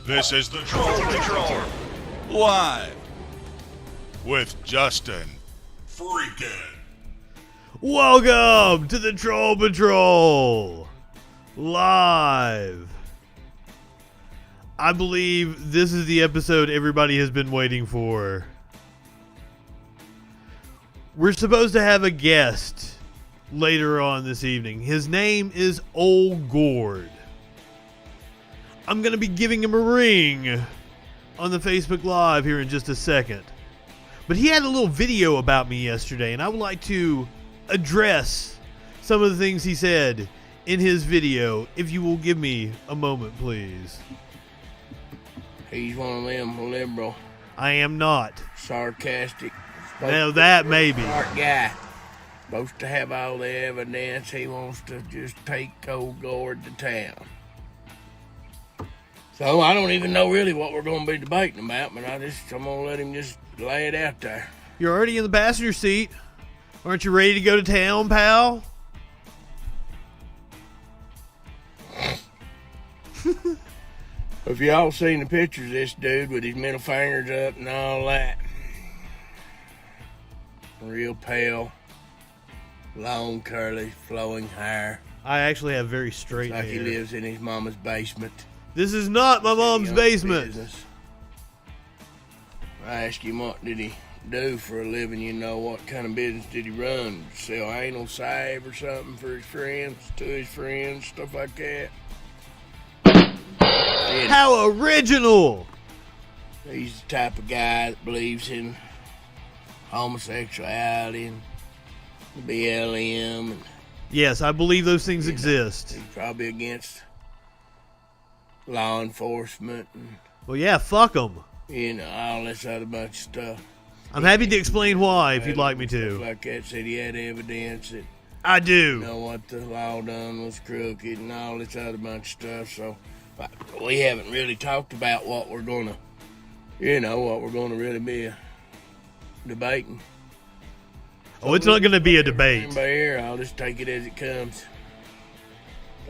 This is the Troll Patrol, live with Justin FREAKIN. Welcome to the Troll Patrol, live. I believe this is the episode everybody has been waiting for. We're supposed to have a guest later on this evening. His name is Old Gourd. I'm going to be giving him a ring on the Facebook Live here in just a second. But he had a little video about me yesterday, and I would like to address some of the things he said in his video. If you will give me a moment, please. He's one of them liberal, I am not. sarcastic, Now that maybe. smart guy. Supposed to have all the evidence. He wants to just take old Gord to town. So I don't even know really what we're going to be debating about, but I'm going to let him just lay it out there. You're already in the passenger seat. Aren't you ready to go to town, pal? Have y'all seen the pictures of this dude with his middle fingers up and all that? Real pale, long, curly, flowing hair. I actually have very straight Like he hair. lives in his mama's basement. This is not my mom's Young basement. business. I asked him what did he do for a living, what kind of business did he run? Sell anal salve or something for his friends, to his friends, stuff like that. How original! He's the type of guy that believes in homosexuality and BLM, and Yes, I believe those things exist. he's probably against law enforcement and Well, yeah, fuck them. all this other bunch of stuff. I'm happy to explain why if you'd like me Stuff to. like that. Said he had evidence that I do. what the law done was crooked and all this other bunch of stuff. So we haven't really talked about what we're gonna, really be debating. Oh, it's not going to be a debate. Remember here, I'll just take it as it comes.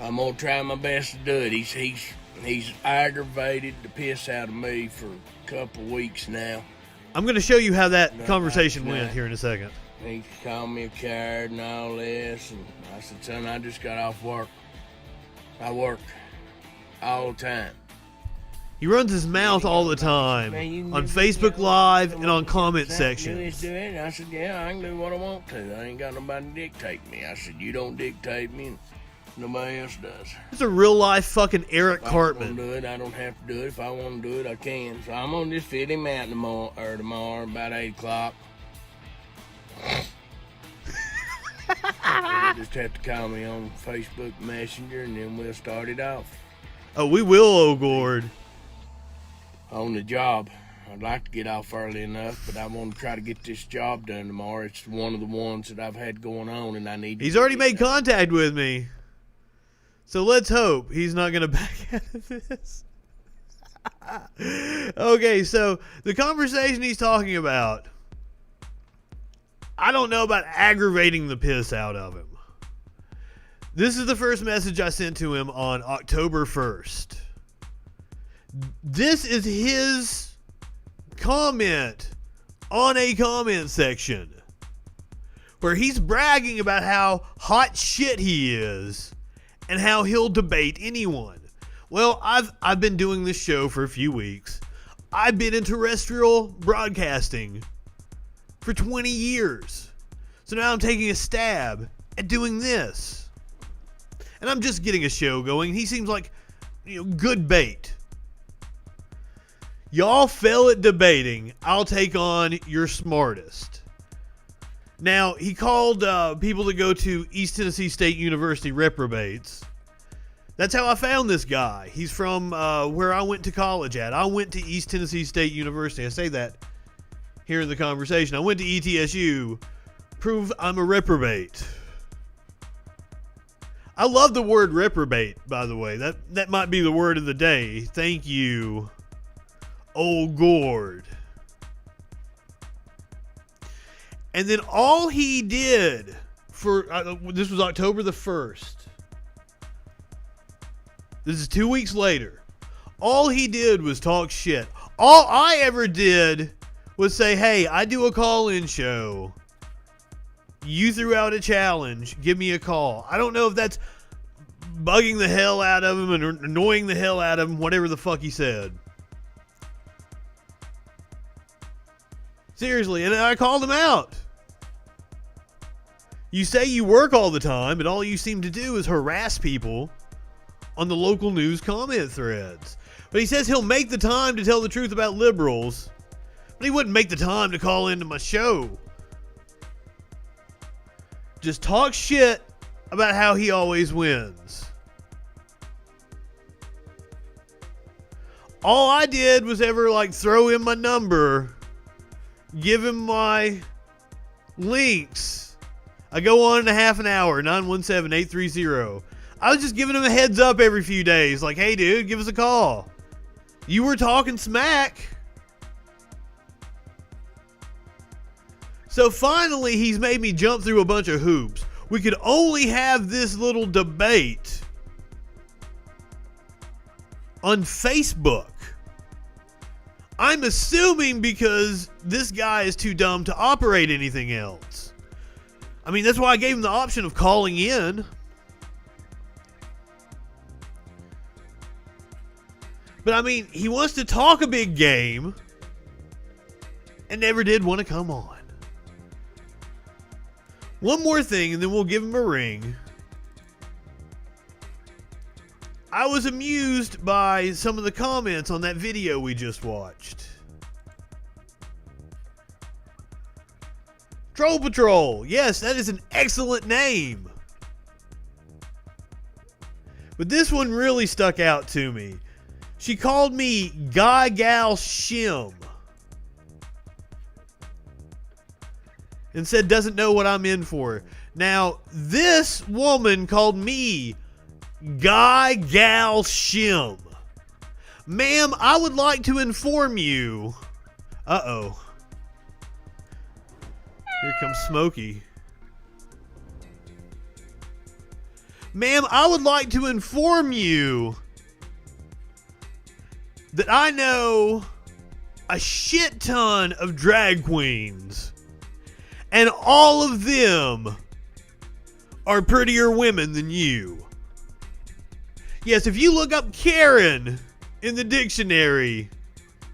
I'm gonna try my best to do it. He's aggravated the piss out of me for a couple weeks now. I'm going to show you how that No, conversation no. went here in a second. He called me a coward and all this, and I said, son, I just got off work. I work all the time. He runs his mouth all the time on Facebook Live and on comment sections. Do it. I said, yeah, I can do what I want to. I ain't got nobody to dictate me. I said, you don't dictate me, and nobody else does. It's a real life fucking Eric If I want to Cartman. do it, I don't have to do it. If I want to do it, I can. So I'm gonna just fit him out tomorrow about 8 o'clock. You'll just have to call me on Facebook Messenger, and then we'll start it off. Oh, we will, O'Gord. On the job. I'd like to get off early enough, but I want to try to get this job done tomorrow. It's one of the ones that I've had going on, and I need to He's get already it made done. contact with me. So let's hope he's not going to back out of this. Okay, so the conversation he's talking about, I don't know about aggravating the piss out of him. This is the first message I sent to him on October 1st. This is his comment on a comment section where he's bragging about how hot shit he is and how he'll debate anyone. Well, I've been doing this show for a few weeks. I've been in terrestrial broadcasting for 20 years. So now I'm taking a stab at doing this. And I'm just getting a show going. He seems like, good bait. Y'all fail at debating. I'll take on your smartest. Now, he called people that go to East Tennessee State University reprobates. That's how I found this guy. He's from where I went to college at. I went to East Tennessee State University. I say that here in the conversation. I went to ETSU. Prove I'm a reprobate. I love the word reprobate, by the way. That might be the word of the day. Thank you, Old Gourd. And then all he did for this was October the 1st. This is 2 weeks later. All he did was talk shit. All I ever did was say, hey, I do a call-in show. You threw out a challenge. Give me a call. I don't know if that's bugging the hell out of him and annoying the hell out of him, whatever the fuck he said. Seriously, and I called him out. You say you work all the time, but all you seem to do is harass people on the local news comment threads. But he says he'll make the time to tell the truth about liberals, but he wouldn't make the time to call into my show. Just talk shit about how he always wins. All I did was ever throw in my number, give him my links. I go on in a half an hour, 917-830. I was just giving him a heads up every few days. Like, hey dude, give us a call. You were talking smack. So finally, he's made me jump through a bunch of hoops. We could only have this little debate on Facebook. I'm assuming because this guy is too dumb to operate anything else. I mean, that's why I gave him the option of calling in. But I mean, he wants to talk a big game and never did want to come on. One more thing, and then we'll give him a ring. I was amused by some of the comments on that video we just watched. Troll Patrol. Yes, that is an excellent name. But this one really stuck out to me. She called me Guy Gal Shim. And said doesn't know what I'm in for. Now, this woman called me Guy Gal Shim. Ma'am, I would like to inform you. Uh-oh. Here comes Smokey. Ma'am, I would like to inform you that I know a shit ton of drag queens. And all of them are prettier women than you. Yes, if you look up Karen in the dictionary,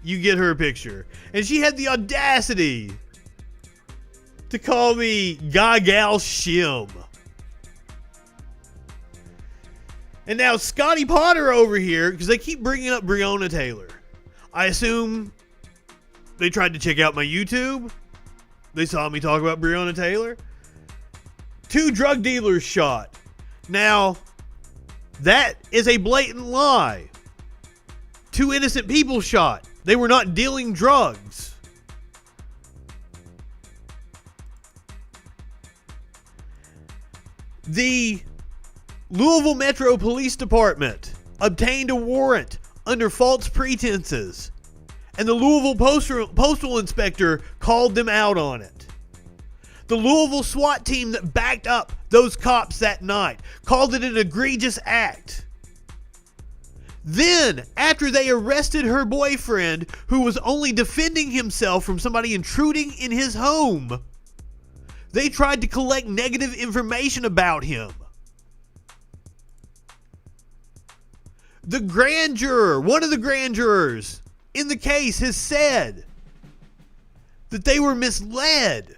you get her picture. And she had the audacity to call me Guy Gal Shim. And now Scotty Potter over here, because they keep bringing up Breonna Taylor. I assume they tried to check out my YouTube. They saw me talk about Breonna Taylor. 2 drug dealers shot. Now, that is a blatant lie. 2 innocent people shot. They were not dealing drugs. The Louisville Metro Police Department obtained a warrant under false pretenses. And the Louisville Postal Inspector called them out on it. The Louisville SWAT team that backed up those cops that night called it an egregious act. Then, after they arrested her boyfriend, who was only defending himself from somebody intruding in his home, they tried to collect negative information about him. The grand juror, one of the grand jurors in the case, has said that they were misled.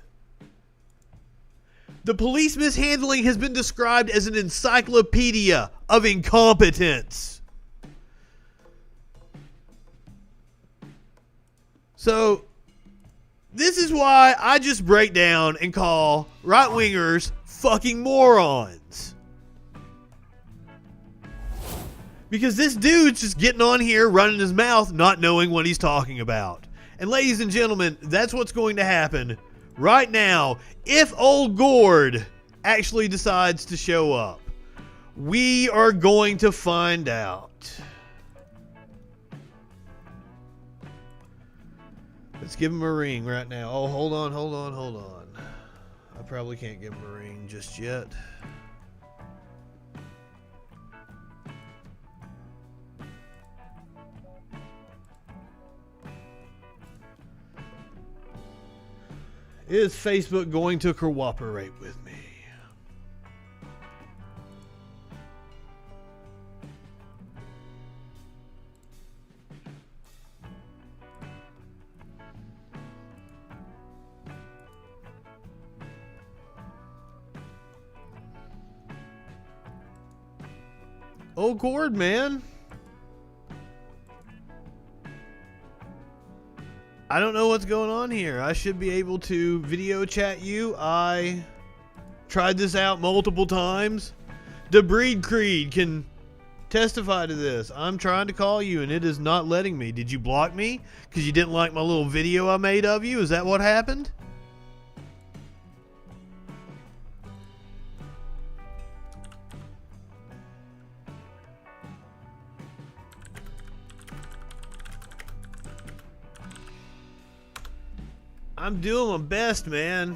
The police mishandling has been described as an encyclopedia of incompetence. So, this is why I just break down and call right-wingers fucking morons. Because this dude's just getting on here, running his mouth, not knowing what he's talking about. And ladies and gentlemen, that's what's going to happen right now if old Gord actually decides to show up. We are going to find out. Let's give him a ring right now. Oh, hold on. I probably can't give him a ring just yet. Is Facebook going to cooperate with me? Oh, Gord, man. I don't know what's going on here. I should be able to video chat you. I tried this out multiple times. The Breed Creed can testify to this. I'm trying to call you and it is not letting me. Did you block me because you didn't like my little video I made of you? Is that what happened? I'm doing my best, man.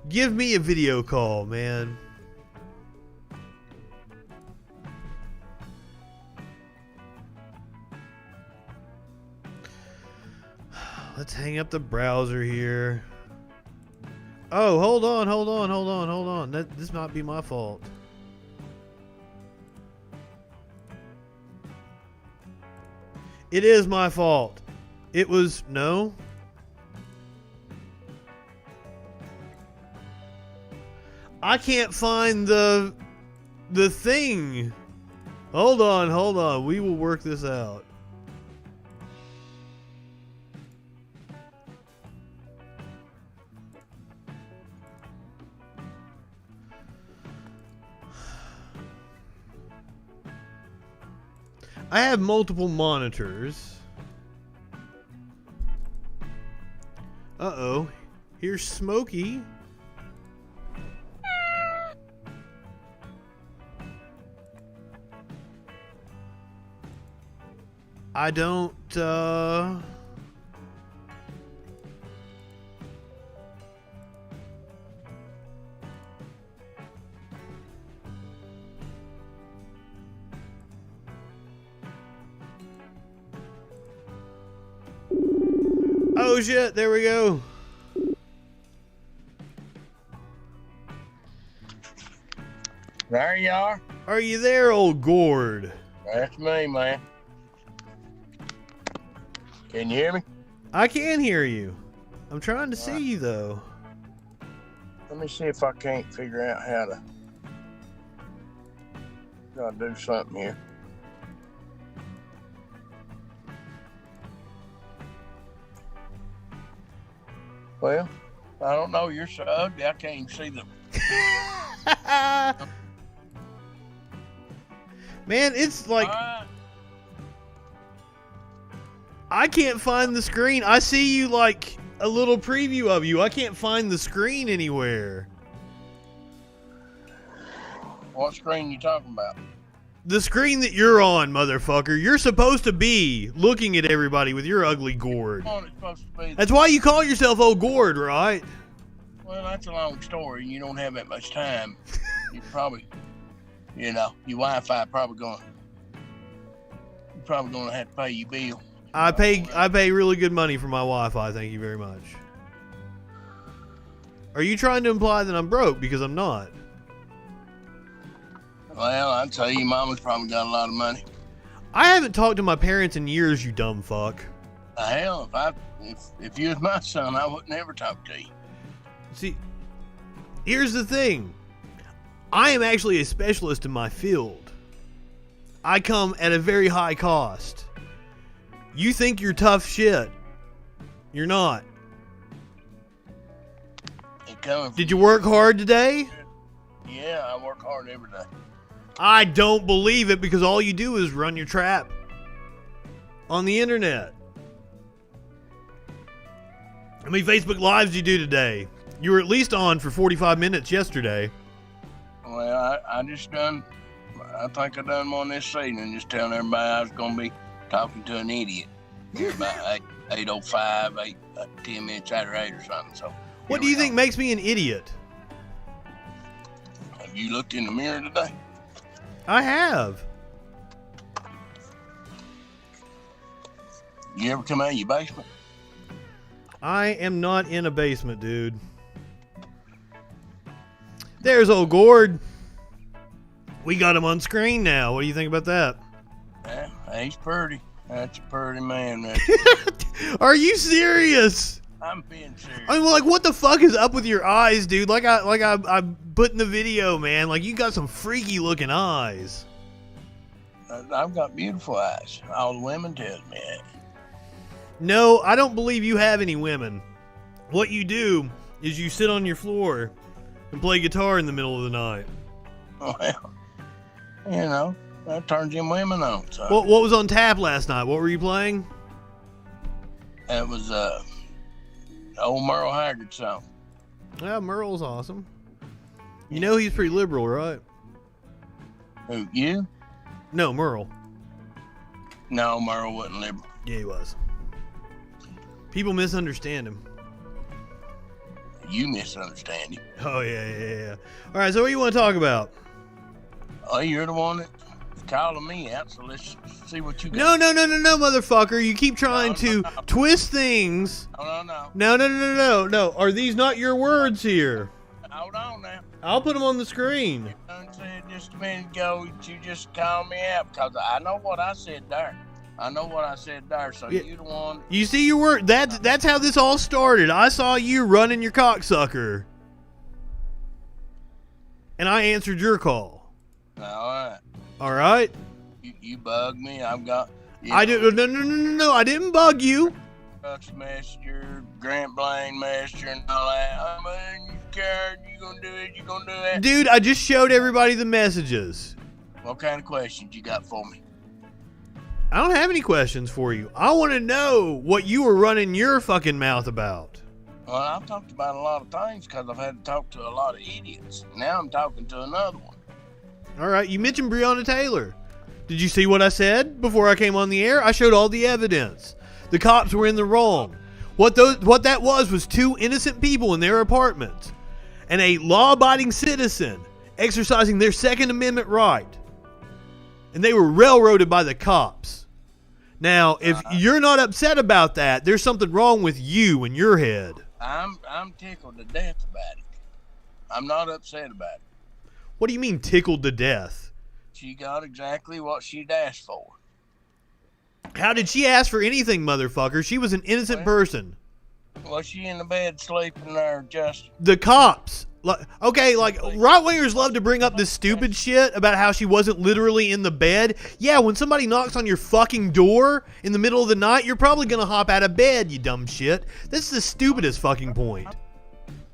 Give me a video call, man. Let's hang up the browser here. Oh, hold on. This might be my fault. It is my fault. It was no. I can't find the thing. Hold on. We will work this out. I have multiple monitors. Uh-oh. Here's Smokey. I don't, Oh shit, there we go. There you are. Are you there, old Gord? That's me, man. Can you hear me? I can hear you. I'm trying to see you, though. Let me see if I can't figure out how to... Gotta do something here. Well, I don't know. You're so ugly, I can't even see them. Man, it's like... I can't find the screen. I see you like a little preview of you. I can't find the screen anywhere. What screen you talking about? The screen that you're on, motherfucker. You're supposed to be looking at everybody with your ugly gourd. It's supposed to be. That's why you call yourself old gourd, right? Well, that's a long story, and you don't have that much time. You probably, you know, your Wi-Fi probably gonna, you're probably gonna have to pay your bill. I pay really good money for my Wi-Fi. Thank you very much. Are you trying to imply that I'm broke? Because I'm not. Well, I'd tell you, Mama's probably got a lot of money. I haven't talked to my parents in years, you dumb fuck. Hell, if you was my son, I would never talk to you. See, here's the thing. I am actually a specialist in my field. I come at a very high cost. You think you're tough shit. You're not. Did you work hard today? Yeah, I work hard every day. I don't believe it, because all you do is run your trap on the internet. How many Facebook Lives did you do today? You were at least on for 45 minutes yesterday. Well, I just done, I think I done one this evening, just telling everybody I was going to be talking to an idiot. About 8:05, 10 minutes after 8 or something. So, what do you think makes me an idiot? Have you looked in the mirror today? I have. You ever come out of your basement? I am not in a basement, dude. There's old Gord. We got him on screen now. What do you think about that? Yeah, he's pretty. That's a pretty man, man. Are you serious? I'm being serious. I mean, like, what the fuck is up with your eyes, dude? Like I put in the video, man. Like, you got some freaky looking eyes. I've got beautiful eyes. All the women tell me that. No, I don't believe you have any women. What you do is you sit on your floor and play guitar in the middle of the night. Well, you know, that turns them women on. So. What was on tap last night? What were you playing? It was old Merle Haggard song. Yeah, Merle's awesome. You know he's pretty liberal, right? Who, you? No, Merle. No, Merle wasn't liberal. Yeah, he was. People misunderstand him. You misunderstand him. Oh, yeah. All right, so what do you want to talk about? Oh, you're the one that's calling me out, so let's see what you got. No, motherfucker. You keep trying to twist things. No. Are these not your words here? Hold on now. I'll put them on the screen. You said just a minute ago that you just called me out because I know what I said there. So Yeah. you the one. You see your word. That's how this all started. I saw you running your cocksucker. And I answered your call. All right. All right? You bugged me. I've got. I did. No. I didn't bug you. Dutch Master, Grant Blaine Master, and all that. I mean, you scared? You gonna do it? You gonna do that? Dude, I just showed everybody the messages. What kind of questions you got for me? I don't have any questions for you. I want to know what you were running your fucking mouth about. Well, I've talked about a lot of things because I've had to talk to a lot of idiots. Now I'm talking to another one. All right, you mentioned Breonna Taylor. Did you see what I said before I came on the air? I showed all the evidence. The cops were in the wrong. What that was two innocent people in their apartment and a law-abiding citizen exercising their Second Amendment right. And they were railroaded by the cops. Now, if you're not upset about that, there's something wrong with you in your head. I'm tickled to death about it. I'm not upset about it. What do you mean tickled to death? She got exactly what she'd asked for. How did she ask for anything, motherfucker? She was an innocent person. Was she in the bed sleeping there, Justin? The cops. Right-wingers love to bring up this stupid shit about how she wasn't literally in the bed. Yeah, when somebody knocks on your fucking door in the middle of the night, you're probably gonna hop out of bed, you dumb shit. That's the stupidest fucking point.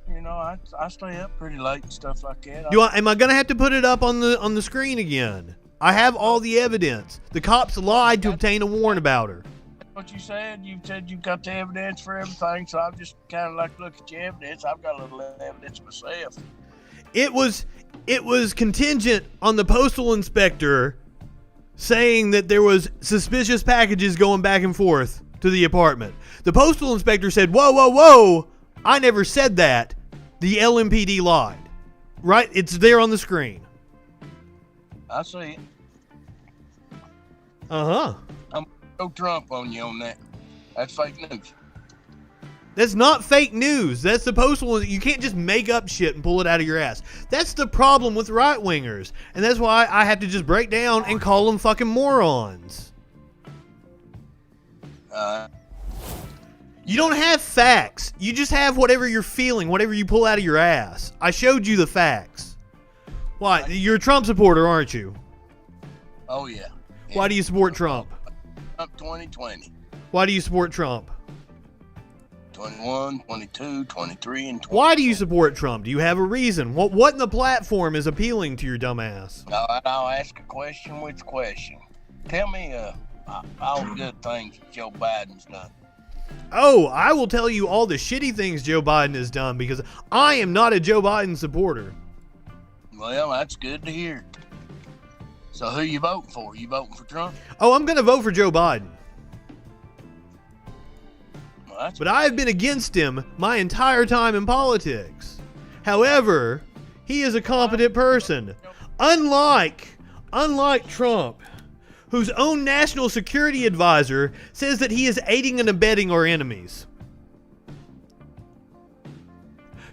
You know, I stay up pretty late and stuff like that. Am I gonna have to put it up on the screen again? I have all the evidence. The cops lied to obtain a warrant about her. What you said you've got the evidence for everything, so I'm just kind of like look at your evidence. I've got a little evidence myself. It was contingent on the postal inspector saying that there was suspicious packages going back and forth to the apartment. The postal inspector said, whoa, I never said that. The LMPD lied. Right? It's there on the screen. I see it. Uh-huh. I'm going to Trump on you on that. That's fake news. That's not fake news. That's the postal. You can't just make up shit and pull it out of your ass. That's the problem with right-wingers. And that's why I have to just break down and call them fucking morons. You don't have facts. You just have whatever you're feeling, whatever you pull out of your ass. I showed you the facts. Why? You're a Trump supporter, aren't you? Oh, yeah. Why do you support Trump? Trump 2020. Why do you support Trump? 21, 22, 23, and 20. Why do you support Trump? Do you have a reason? What in the platform is appealing to your dumb ass? I'll ask a question. Which question? Tell me all the good things Joe Biden's done. Oh, I will tell you all the shitty things Joe Biden has done because I am not a Joe Biden supporter. Well, that's good to hear. So who you voting for? You voting for Trump? Oh, I'm going to vote for Joe Biden. Well, but I have been against him my entire time in politics. However, he is a competent person. Unlike Trump, whose own national security advisor says that he is aiding and abetting our enemies.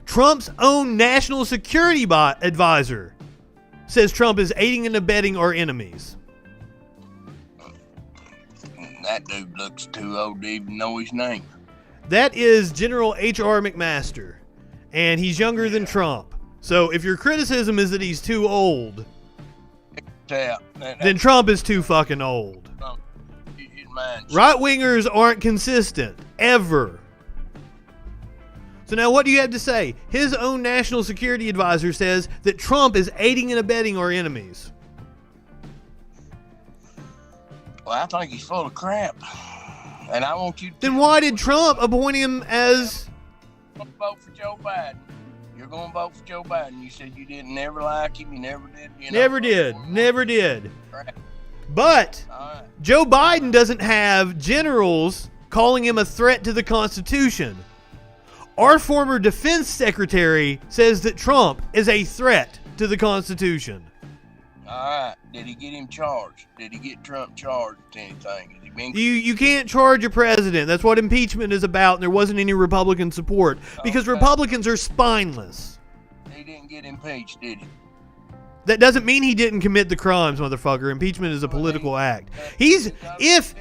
Trump's own national security advisor says Trump is aiding and abetting our enemies. That dude looks too old to even know his name. That is General H.R. McMaster, and he's younger than Trump. So if your criticism is that he's too old, then Trump is too fucking old. Right-wingers aren't consistent, ever. So now what do you have to say? His own national security advisor says that Trump is aiding and abetting our enemies. Well, I think he's full of crap. And I want you to... Then why did Trump appoint him as... You're going to vote for Joe Biden. You're going to vote for Joe Biden. You said you didn't never like him. You never did. You know, Never did. But Joe Biden doesn't have generals calling him a threat to the Constitution. Our former defense secretary says that Trump is a threat to the Constitution. All right. Did he get him charged? Did he get Trump charged with anything? Has he been... You can't charge a president. That's what impeachment is about, and there wasn't any Republican support because Republicans are spineless. He didn't get impeached, did he? That doesn't mean he didn't commit the crimes, motherfucker. Impeachment is a political act. He's if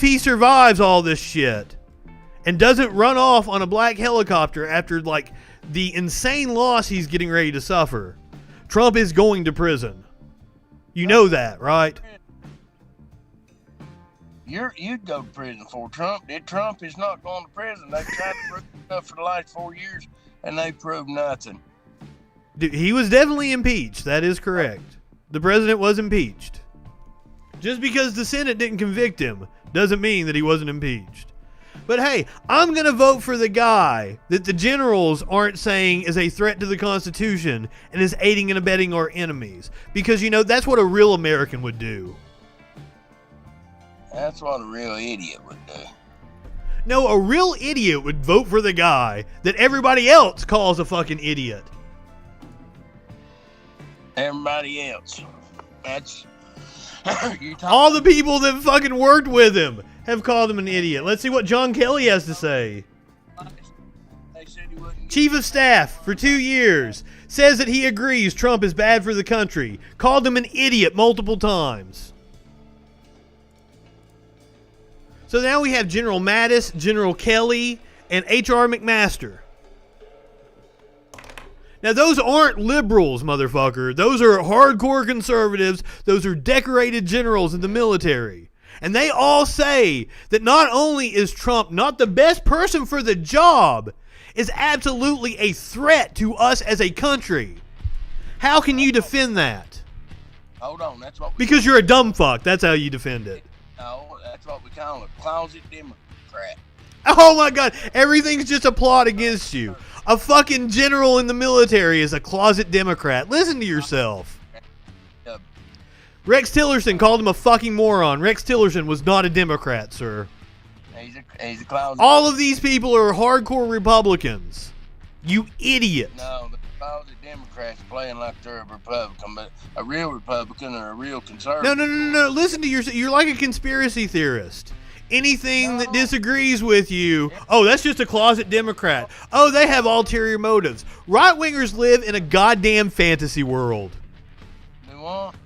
he survives all this shit and doesn't run off on a black helicopter after like the insane loss he's getting ready to suffer, Trump is going to prison. You know that, right? You'd go to prison for Trump. Trump is not going to prison. They've tried to prove stuff for the last 4 years, and they proved nothing. He was definitely impeached. That is correct. The president was impeached. Just because the Senate didn't convict him doesn't mean that he wasn't impeached. But hey, I'm going to vote for the guy that the generals aren't saying is a threat to the Constitution and is aiding and abetting our enemies. Because, you know, that's what a real American would do. That's what a real idiot would do. No, a real idiot would vote for the guy that everybody else calls a fucking idiot. Everybody else. That's... All the people that fucking worked with him have called him an idiot. Let's see what John Kelly has to say. Chief of Staff for 2 years says that he agrees Trump is bad for the country. Called him an idiot multiple times. So now we have General Mattis, General Kelly, and H.R. McMaster. Now, those aren't liberals, motherfucker. Those are hardcore conservatives. Those are decorated generals in the military. And they all say that not only is Trump not the best person for the job, is absolutely a threat to us as a country. How can you defend that? Hold on, that's what we... Because you're a dumb fuck. That's how you defend it. No, that's what we call a closet Democrat. Oh my God, everything's just a plot against you. A fucking general in the military is a closet Democrat. Listen to yourself. Rex Tillerson called him a fucking moron. Rex Tillerson was not a Democrat, sir. He's a closet. All of these people are hardcore Republicans. You idiot. No, the closet Democrats playing like they're a Republican, but a real Republican or a real conservative. No. Listen to yourself. You're like a conspiracy theorist. Anything that disagrees with you, oh, that's just a closet Democrat. Oh, they have ulterior motives. Right-wingers live in a goddamn fantasy world. Do what?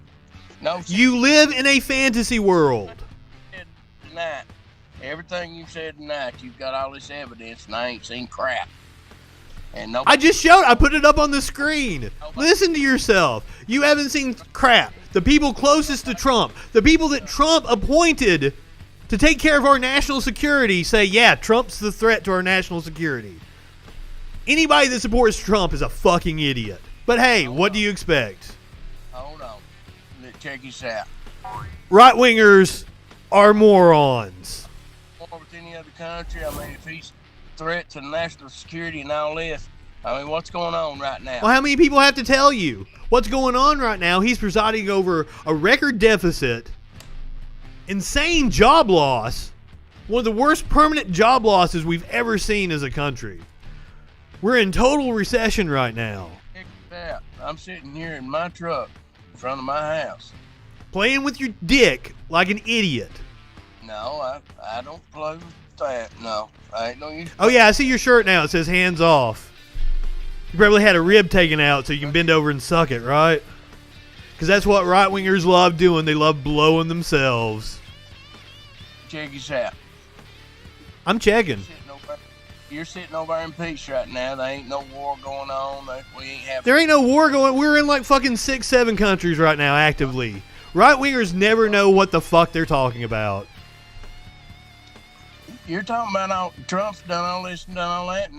No. You live in a fantasy world. Tonight, everything you said tonight, you've got all this evidence, and I ain't seen crap. And I just showed. I put it up on the screen. Listen to yourself. You haven't seen crap. The people closest to Trump, the people that Trump appointed to take care of our national security, say, yeah, Trump's the threat to our national security. Anybody that supports Trump is a fucking idiot. But hey, what do you expect? Hold on. Let's check this out. Right-wingers are morons. With any other country, I mean, if he's a threat to national security and all this, I mean, what's going on right now? Well, how many people have to tell you? What's going on right now? He's presiding over a record deficit, insane job loss, one of the worst permanent job losses we've ever seen as a country. We're in total recession right now. I'm sitting here in my truck in front of my house, Playing with your dick like an idiot. No, I don't play with that. No, I ain't no use. Oh, yeah, I see your shirt now. It says hands off. You probably had a rib taken out so you can bend over and suck it, right? Because that's what right-wingers love doing. They love blowing themselves. Check this out. I'm checking. You're sitting over in peace right now. There ain't no war going on. We ain't having. There ain't no war going. We're in like fucking 6, 7 countries right now actively. Right-wingers never know what the fuck they're talking about. You're talking about all Trump's done all this and done all that,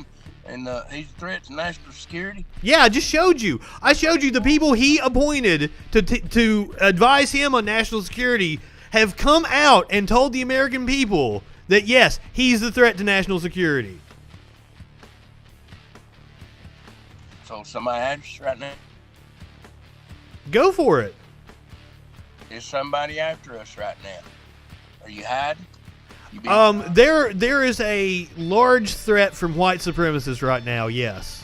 and he's a threat to national security. Yeah, I just showed you. I showed you the people he appointed to advise him on national security have come out and told the American people that, yes, he's the threat to national security. So somebody after us right now? Go for it. Is somebody after us right now? Are you hiding? There is a large threat from white supremacists right now, yes.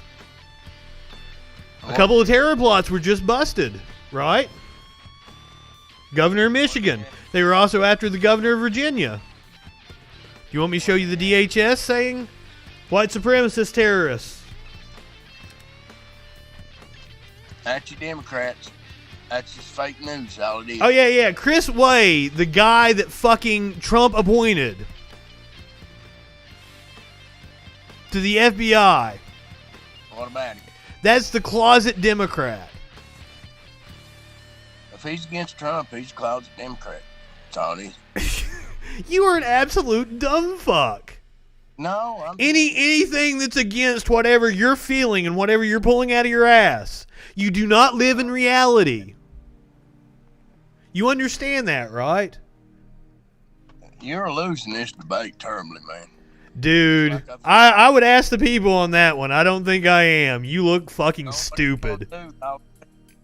A couple of terror plots were just busted, right? Governor of Michigan. They were also after the governor of Virginia. Do you want me to show you the DHS saying white supremacist terrorists? That's you Democrats. That's just fake news, all it is. Oh, yeah. Chris Way, the guy that fucking Trump appointed to the FBI. What about him? That's the closet Democrat. If he's against Trump, he's a closet Democrat. That's all it is. You are an absolute dumb fuck. No, I'm... Anything that's against whatever you're feeling and whatever you're pulling out of your ass. You do not live in reality. You understand that, right? You're losing this debate terribly, man. Dude, I would ask the people on that one. I don't think I am. You look fucking stupid.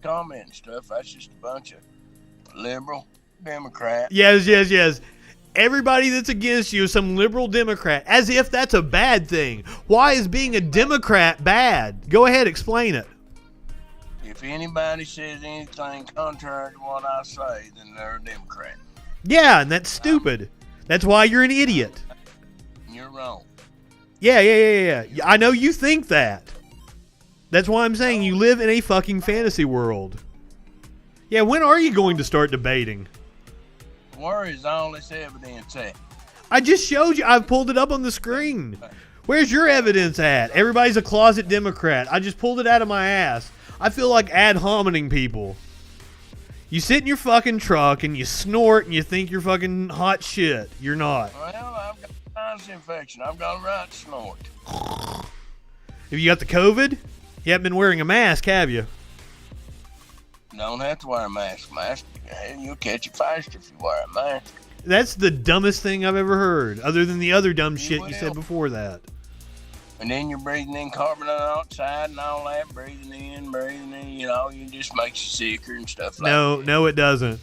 Comment and stuff. That's just a bunch of liberal Democrats. Yes. Everybody that's against you is some liberal Democrat. As if that's a bad thing. Why is being a Democrat bad? Go ahead, explain it. If anybody says anything contrary to what I say, then they're a Democrat. Yeah, and that's stupid. That's why you're an idiot. You're wrong. Yeah. I know you think that. That's why I'm saying you live in a fucking fantasy world. Yeah, when are you going to start debating? Where is all this evidence at? I just showed you. I've pulled it up on the screen. Where's your evidence at? Everybody's a closet Democrat. I just pulled it out of my ass. I feel like ad hominem people. You sit in your fucking truck and you snort and you think you're fucking hot shit. You're not. Well, I've got a sinus infection. I've got a right to snort. Have you got the COVID? You haven't been wearing a mask, have you? Don't have to wear a mask. You'll catch it faster if you wear a mask. That's the dumbest thing I've ever heard, other than the other dumb shit you said before that. And then you're breathing in carbon dioxide and all that, breathing in, it just makes you sicker and stuff like that. No, it doesn't.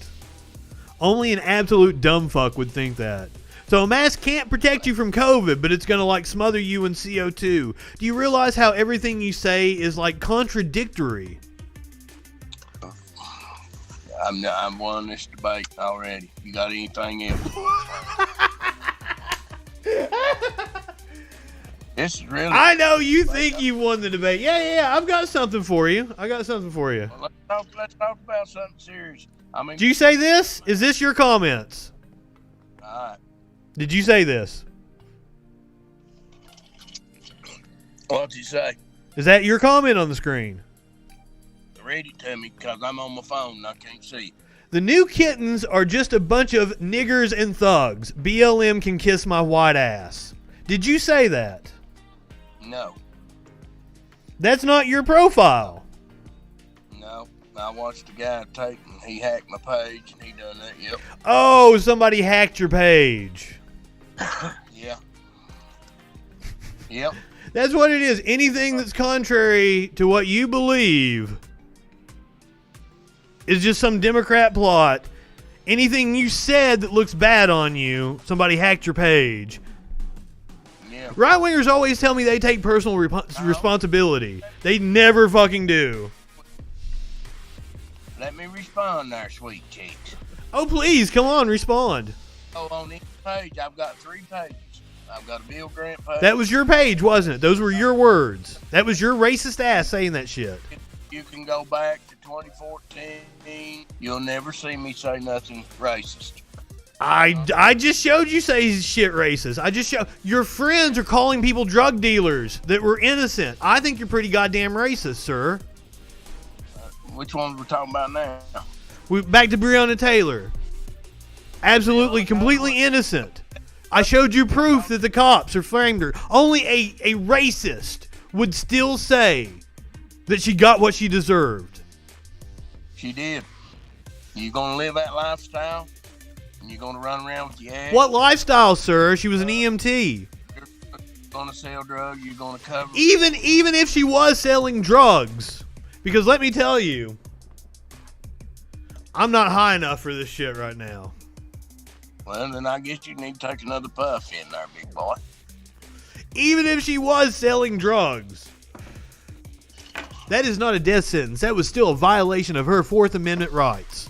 Only an absolute dumb fuck would think that. So a mask can't protect you from COVID, but it's going to like smother you in CO2. Do you realize how everything you say is like contradictory? I'm won this debate already. You got anything else? This is really... I know you think you won the debate. Yeah. I've got something for you. Well, let's talk about something serious. Did you say this? Is this your comments? All right. Did you say this? What'd you say? Is that your comment on the screen? Read it to me because I'm on my phone and I can't see. The new kittens are just a bunch of niggers and thugs. BLM can kiss my white ass. Did you say that? No. That's not your profile. No. I watched a guy take and he hacked my page and he done that, yep. Oh, somebody hacked your page. Yeah. Yep. That's what it is. Anything that's contrary to what you believe is just some Democrat plot. Anything you said that looks bad on you, somebody hacked your page. Yeah. Right-wingers always tell me they take personal responsibility. They never fucking do. Let me respond there, sweet cheeks. Oh, please, come on, respond. Oh, on each page, I've got 3 pages. I've got a Bill Grant page. That was your page, wasn't it? Those were your words. That was your racist ass saying that shit. You can go back to 2014. You'll never see me say nothing racist. I just showed you say shit racist. I just showed your friends are calling people drug dealers that were innocent. I think you're pretty goddamn racist, sir. Which one we're talking about now? Back to Breonna Taylor. Absolutely, completely innocent. I showed you proof that the cops are framed her. Only a racist would still say that she got what she deserved. She did. You gonna live that lifestyle? And you're gonna run around with your ass? What lifestyle, sir? She was an EMT. You're gonna sell drugs. You're gonna cover. Even if she was selling drugs, because let me tell you, I'm not high enough for this shit right now. Well, then I guess you need to take another puff in there, big boy. Even if she was selling drugs, that is not a death sentence. That was still a violation of her Fourth Amendment rights.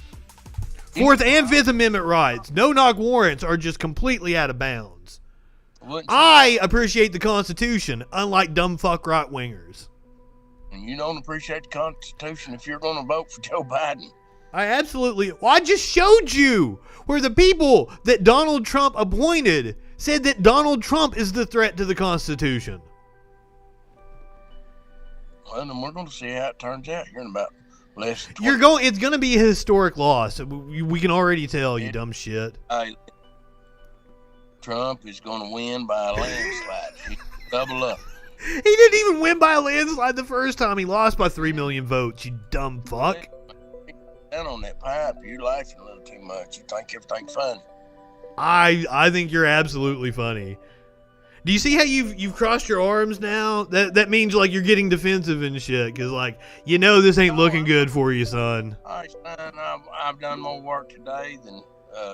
Fourth and Fifth Amendment rights. No-knock warrants are just completely out of bounds. I appreciate the Constitution, unlike dumb fuck right-wingers. And you don't appreciate the Constitution if you're going to vote for Joe Biden. I absolutely... Well, I just showed you where the people that Donald Trump appointed said that Donald Trump is the threat to the Constitution. Well, then we're going to see how it turns out here in about less than 20. It's going to be a historic loss. We can already tell, you dumb shit. Trump is going to win by a landslide. He double up. He didn't even win by a landslide the first time. He lost by 3 million votes, you dumb fuck. Down on that pipe, you're laughing a little too much. You think everything's funny. I think you're absolutely funny. Do you see how you've crossed your arms now? That means like you're getting defensive and shit, because like you know this ain't looking good for you, son. All right, son, I've done more work today than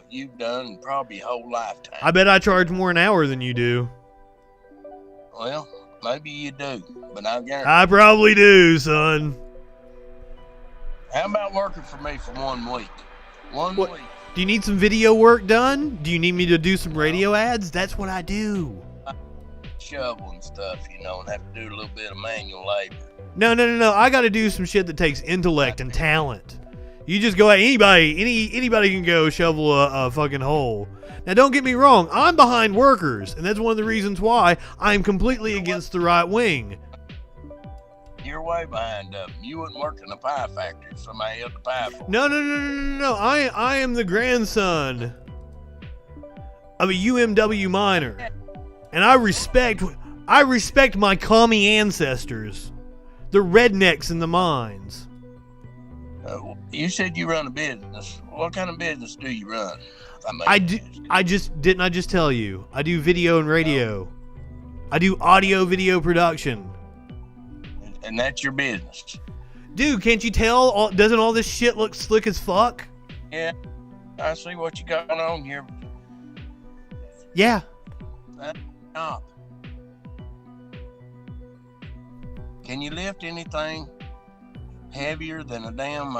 you've done in probably your whole lifetime. I bet I charge more an hour than you do. Well, maybe you do, but I guarantee. I probably do, son. How about working for me for 1 week? One week. Do you need some video work done? Do you need me to do some radio ads? That's what I do. Shovel and stuff, and have to do a little bit of manual labor. No. I got to do some shit that takes intellect and talent. You just go at anybody can go shovel a fucking hole. Now, don't get me wrong. I'm behind workers, and that's one of the reasons why I'm completely against the right wing. You're way behind up. You wouldn't work in a pie factory if somebody held the pie for you. No. I am the grandson of a UMW miner, and I respect my commie ancestors, the rednecks in the mines. You said you run a business. What kind of business do you run? I just tell you. I do video and radio. I do audio video production. And that's your business. Dude, can't you tell? Doesn't all this shit look slick as fuck? Yeah, I see what you got on here. Yeah. That's up. Can you lift anything heavier than a damn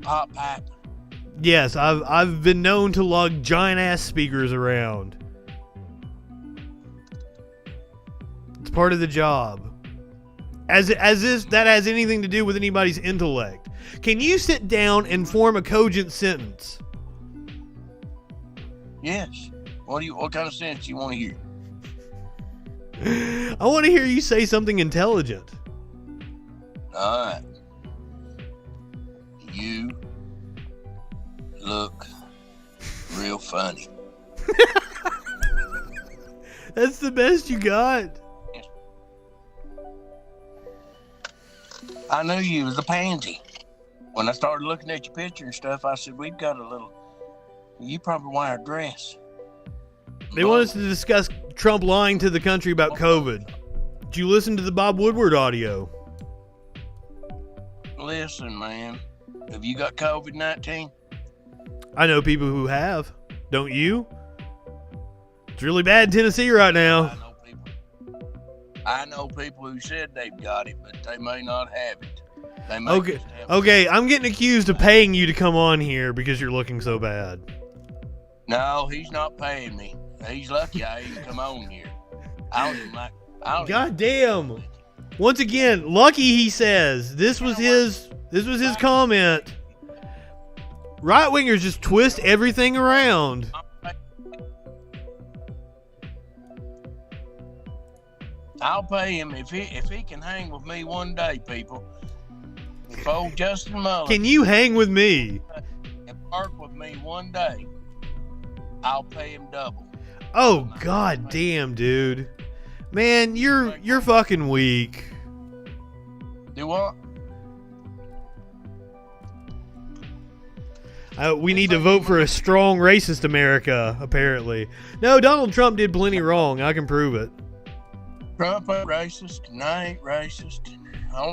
pop pipe? Yes, I've been known to lug giant ass speakers around. It's part of the job. As if that has anything to do with anybody's intellect. Can you sit down and form a cogent sentence? Yes. What kind of sentence you want to hear? I want to hear you say something intelligent. All right. You look real funny. That's the best you got. I knew you was a pansy. When I started looking at your picture and stuff, I said, we've got a little... You probably wear a dress. They want us to discuss Trump lying to the country about COVID. Did you listen to the Bob Woodward audio? Listen, man. Have you got COVID-19? I know people who have. Don't you? It's really bad in Tennessee right now. I know people who said they've got it, but they may not have it. They make Okay, us have- okay, I'm getting accused of paying you to come on here because you're looking so bad. No, he's not paying me. He's lucky I even come on here. I don't even like. God damn. Once again, lucky he says. This was his comment. Right wingers just twist everything around. I'll pay him if he can hang with me one day, people. If old Justin Mullen Can you hang with me? can work with me one day, I'll pay him double. Oh god damn, dude. Man, you're fucking weak. Do what? We need to vote for a strong racist America, apparently. No, Donald Trump did plenty wrong. I can prove it. Trump ain't racist, and I ain't racist.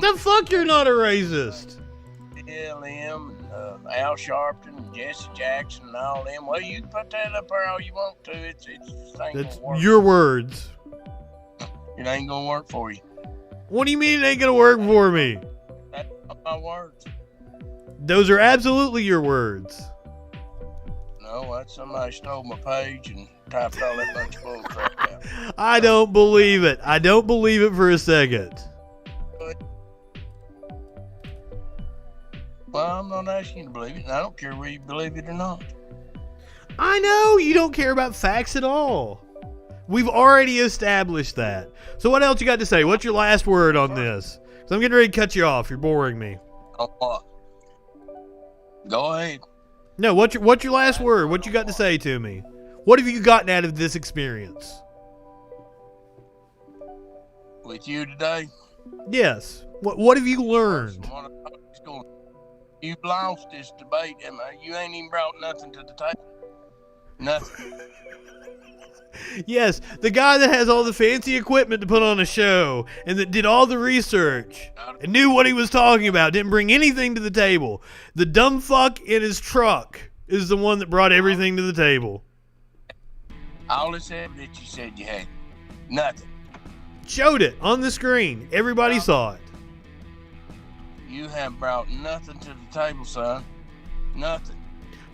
The fuck you're not a racist? Him and Al Sharpton and Jesse Jackson and all them. Well, you can put that up there all you want to. It ain't That's gonna work. your words. It ain't gonna work for you. What do you mean it ain't gonna work for me? That's not my words. Those are absolutely your words. No, that's somebody stole my page and typed all that bunch of bull crap out. I don't believe it. I don't believe it for a second. Well, I'm not asking you to believe it, and I don't care whether you believe it or not. I know you don't care about facts at all. We've already established that. So what else you got to say? What's your last word on this? 'Cause I'm getting ready to cut you off. You're boring me. On what? Go ahead. No, what's your last word? What you got to say to me? What have you gotten out of this experience? With you today, Yes. What have you learned? from what I thought was going- you've lost this debate, Emma. You ain't even brought nothing to the table. Nothing. Yes, the guy that has all the fancy equipment to put on a show and that did all the research and knew what he was talking about, didn't bring anything to the table. The dumb fuck in his truck is the one that brought everything to the table. All this evidence you said you had. Nothing. Showed it on the screen. Everybody saw it. You have brought nothing to the table, son. Nothing.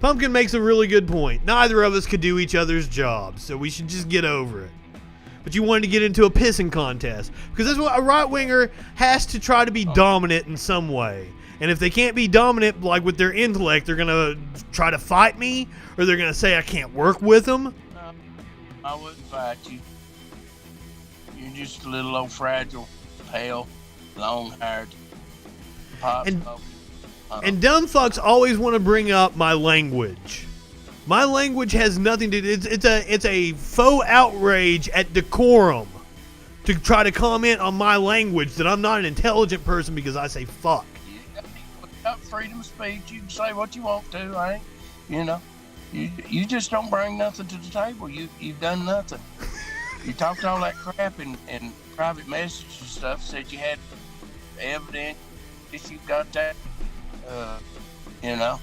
Pumpkin makes a really good point. Neither of us could do each other's jobs, so we should just get over it. But you wanted to get into a pissing contest, because that's what a right-winger has to try to be dominant in some way. And if they can't be dominant, like with their intellect, they're going to try to fight me, or they're going to say I can't work with them. No, I wouldn't fight you. You're just a little old fragile, pale, long-haired, pot-smoking. And dumb fucks always want to bring up my language. My language has nothing to do. It's a faux outrage at decorum to try to comment on my language that I'm not an intelligent person because I say fuck. You got freedom of speech. You can say what you want to, right? You know, you just don't bring nothing to the table. You've done nothing. You talked all that crap in private messages and stuff. Said you had evidence. If you got that. You know.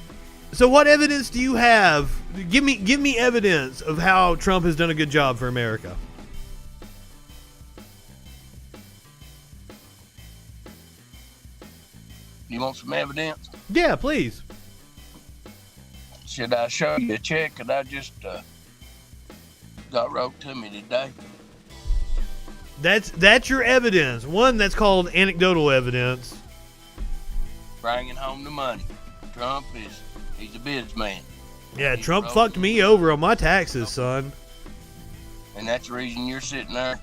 So what evidence do you have? Give me evidence of how Trump has done a good job for America. You want some evidence? Yeah, please. Should I show you a check that I just got wrote to me today? That's your evidence. One that's called anecdotal evidence. Bringing home the money. Trump he's a businessman. Yeah, He Trump wrote fucked to me over on my taxes, son. And that's the reason you're sitting there.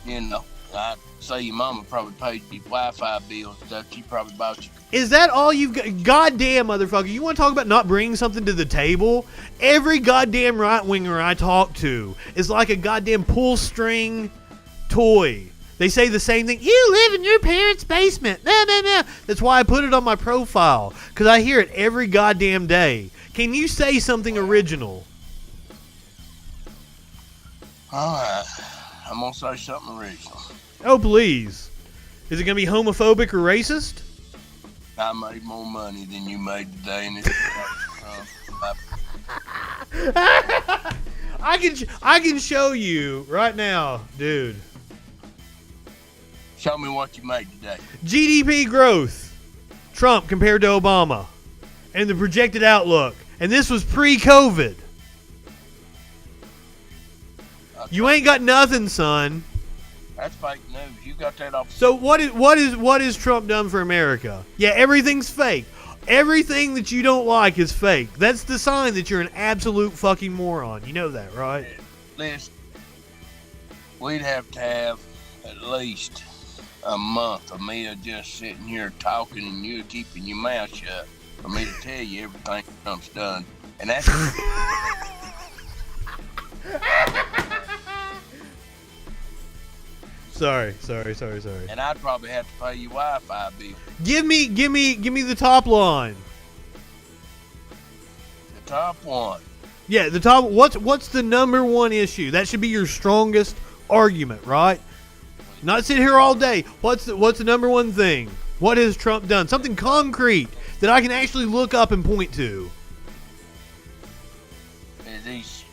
You know, I'd say your mama probably paid your Wi-Fi bills and stuff. She probably bought you. Is that all you've got? Goddamn, motherfucker. You want to talk about not bringing something to the table? Every goddamn right-winger I talk to is like a goddamn pull string toy. They say the same thing. You live in your parents' basement. Nah, nah, nah. That's why I put it on my profile, because I hear it every goddamn day. Can you say something original? All right. I'm going to say something original. Oh, please. Is it going to be homophobic or racist? I made more money than you made today, and it's I can show you right now, dude. Show me what you made today. GDP growth. Trump compared to Obama and the projected outlook. And this was pre-COVID. You ain't got nothing, son. That's fake news. You got that off. So what is Trump done for America? Yeah, everything's fake. Everything that you don't like is fake. That's the sign that you're an absolute fucking moron. You know that, right? Listen, we'd have to have at least a month of me just sitting here talking and you keeping your mouth shut for me to tell you everything Trump's done. And that's... Sorry. And I'd probably have to pay you Wi-Fi bill. Give me the top line. The top one. Yeah, the top. What's the number one issue? That should be your strongest argument, right? Not sit here all day. What's the number one thing? What has Trump done? Something concrete that I can actually look up and point to.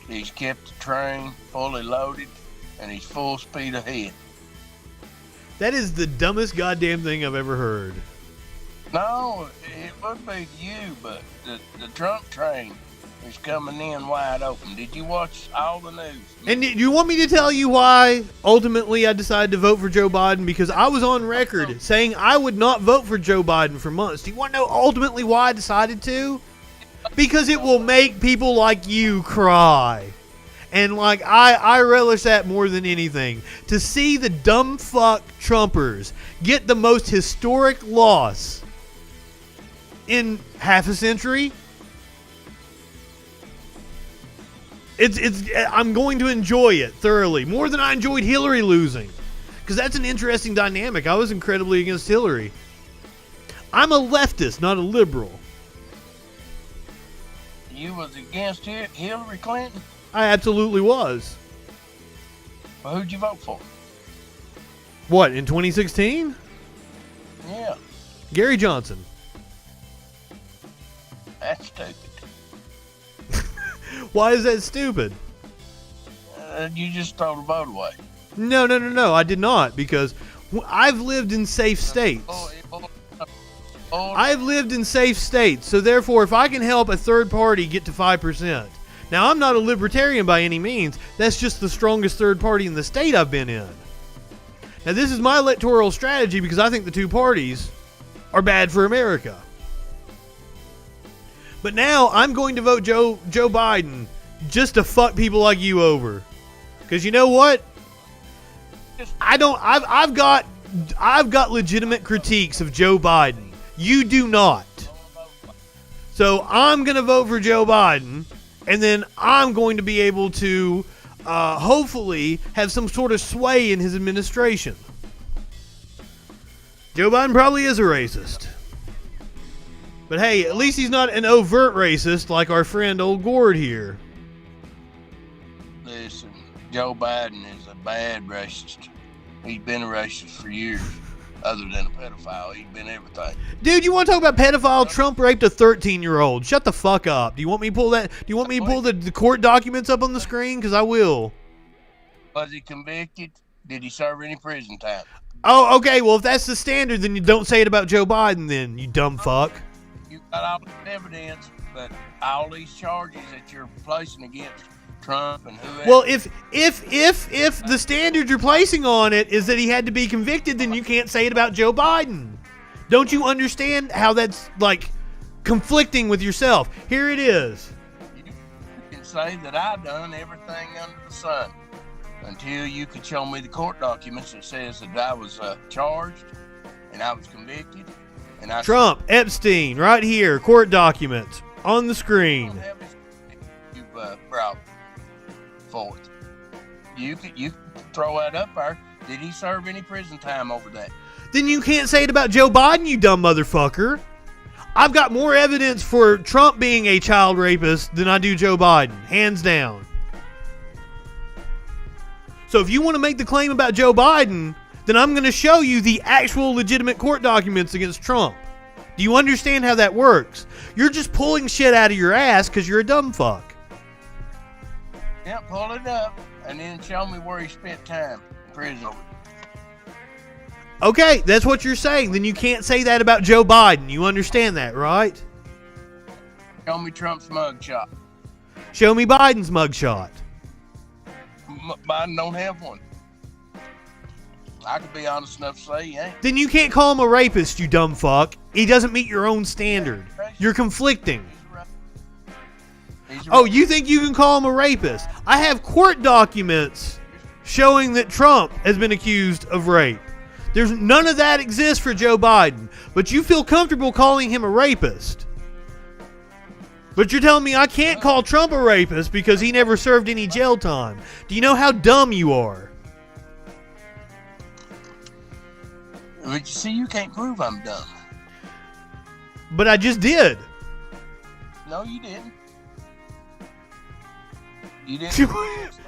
He's kept the train fully loaded and he's full speed ahead. That is the dumbest goddamn thing I've ever heard. No, it would be to you, but the Trump train is coming in wide open. Did you watch all the news? And do you want me to tell you why ultimately I decided to vote for Joe Biden? Because I was on record saying I would not vote for Joe Biden for months. Do you want to know ultimately why I decided to? Because it will make people like you cry. And like I relish that more than anything. To see the dumb fuck Trumpers get the most historic loss in half a century. I'm going to enjoy it thoroughly. More than I enjoyed Hillary losing. Because that's an interesting dynamic. I was incredibly against Hillary. I'm a leftist, not a liberal. You was against Hillary Clinton? I absolutely was. Well, who'd you vote for? What, in 2016? Yeah. Gary Johnson. That's stupid. Why is that stupid? You just throw the vote away. No, I did not, because I've lived in safe states. I've lived in safe states, so therefore if I can help a third party get to 5%. Now, I'm not a libertarian by any means. That's just the strongest third party in the state I've been in. Now, this is my electoral strategy because I think the two parties are bad for America. But now I'm going to vote Joe Biden just to fuck people like you over. Because you know what? I've got legitimate critiques of Joe Biden. You do not. So I'm going to vote for Joe Biden, and then I'm going to be able to hopefully have some sort of sway in his administration. Joe Biden probably is a racist. But hey, at least he's not an overt racist like our friend old Gord here. Listen, Joe Biden is a bad racist. He's been a racist for years. Other than a pedophile, he's been everything. Dude, you want to talk about pedophile? Trump raped a 13-year-old. Shut the fuck up. Do you want me to pull that? Do you want me to pull the court documents up on the screen? Because I will. Was he convicted? Did he serve any prison time? Oh, okay. Well, if that's the standard, then you don't say it about Joe Biden. Then you dumb fuck. You got all the evidence, but all these charges that you're placing against Trump and whoever. Well, if the standard you're placing on it is that he had to be convicted, then you can't say it about Joe Biden. Don't you understand how that's like conflicting with yourself? Here it is. You can say that I done everything under the sun until you could show me the court documents that says that I was charged and I was convicted. And Trump, Epstein, right here, court documents on the screen. You brought forth. You could throw that up there. Did he serve any prison time over that? Then you can't say it about Joe Biden, you dumb motherfucker. I've got more evidence for Trump being a child rapist than I do Joe Biden, hands down. So if you want to make the claim about Joe Biden, then I'm going to show you the actual legitimate court documents against Trump. Do you understand how that works? You're just pulling shit out of your ass because you're a dumb fuck. Yeah, pull it up and then show me where he spent time in prison. Okay, that's what you're saying. Then you can't say that about Joe Biden. You understand that, right? Show me Trump's mugshot. Show me Biden's mugshot. Biden don't have one. I could be honest enough to say he ain't. Then you can't call him a rapist, you dumb fuck. He doesn't meet your own standard. You're conflicting. Oh, you think you can call him a rapist? I have court documents showing that Trump has been accused of rape. There's none of that exists for Joe Biden, but you feel comfortable calling him a rapist. But you're telling me I can't call Trump a rapist because he never served any jail time. Do you know how dumb you are? But you see, you can't prove I'm dumb. But I just did. No, you didn't. You didn't.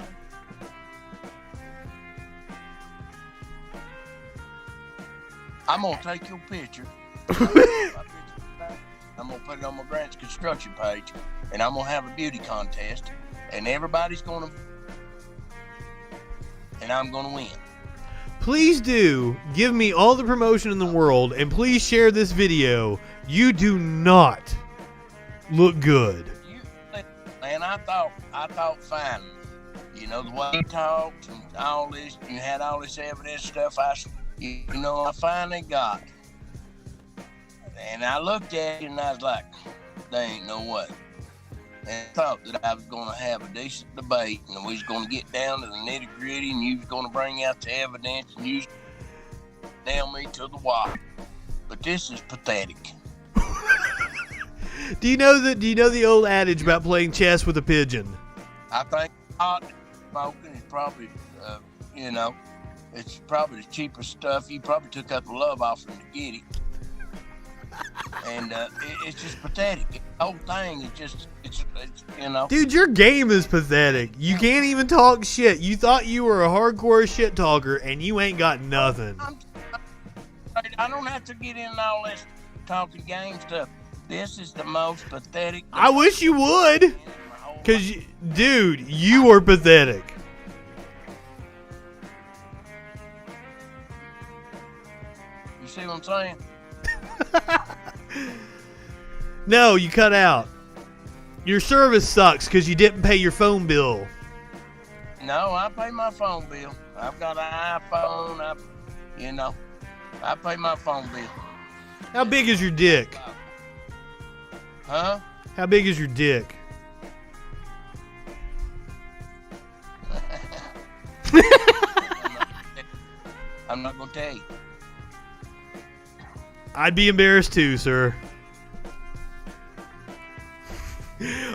I'm going to take your picture. I'm going to put it on my Grant's construction page. And I'm going to have a beauty contest. And everybody's going to... And I'm going to win. Please do give me all the promotion in the world. And please share this video. You do not look good. Man, I thought fine. You know, the way you talked and all this, you had all this evidence stuff I finally got. And I looked at it and I was like, there ain't no way. And I thought that I was going to have a decent debate and we was going to get down to the nitty gritty and you was going to bring out the evidence and you was nail me to the wall. But this is pathetic. Do you know the old adage about playing chess with a pigeon? I think hot smoking is probably, it's probably the cheapest stuff. You probably took out the love offering to get it. And it's just pathetic. The whole thing is just, it's. Dude, your game is pathetic. You can't even talk shit. You thought you were a hardcore shit talker, and you ain't got nothing. I don't have to get into all this talking game stuff. This is the most pathetic. I wish you would. Because, dude, you are pathetic. You see what I'm saying? No, you cut out. Your service sucks because you didn't pay your phone bill. No, I pay my phone bill. I've got an iPhone. I pay my phone bill. How big is your dick? Huh? How big is your dick? I'm not going to tell you. I'd be embarrassed too, sir.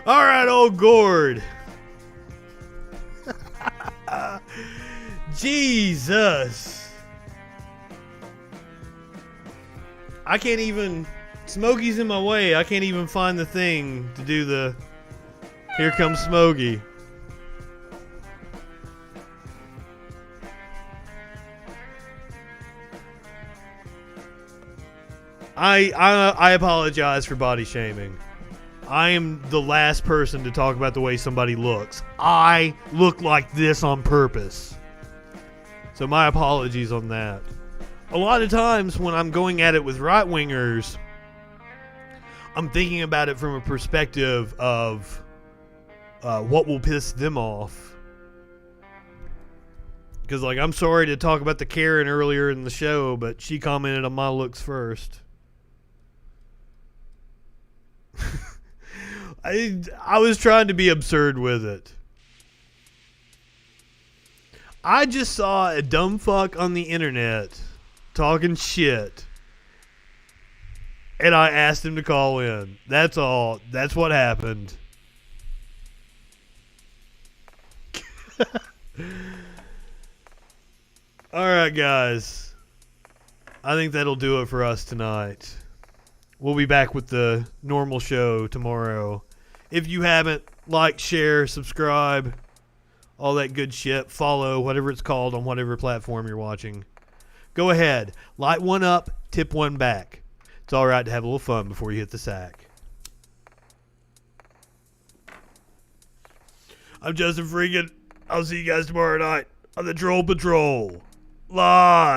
All right, old Gord. Jesus. I can't even... Smokey's in my way. I can't even find the thing to do the... Here comes Smokey. I apologize for body shaming. I am the last person to talk about the way somebody looks. I look like this on purpose. So my apologies on that. A lot of times when I'm going at it with right-wingers, I'm thinking about it from a perspective of what will piss them off. Because, like, I'm sorry to talk about the Karen earlier in the show, but she commented on my looks first. I was trying to be absurd with it. I just saw a dumb fuck on the internet talking shit, and I asked him to call in. That's all. That's what happened. Alright, guys. I think that'll do it for us tonight. We'll be back with the normal show tomorrow. If you haven't, like, share, subscribe, all that good shit, follow, whatever it's called on whatever platform you're watching. Go ahead. Light one up, tip one back. It's alright to have a little fun before you hit the sack. I'm Justin Freakin. I'll see you guys tomorrow night on the Troll Patrol. Live.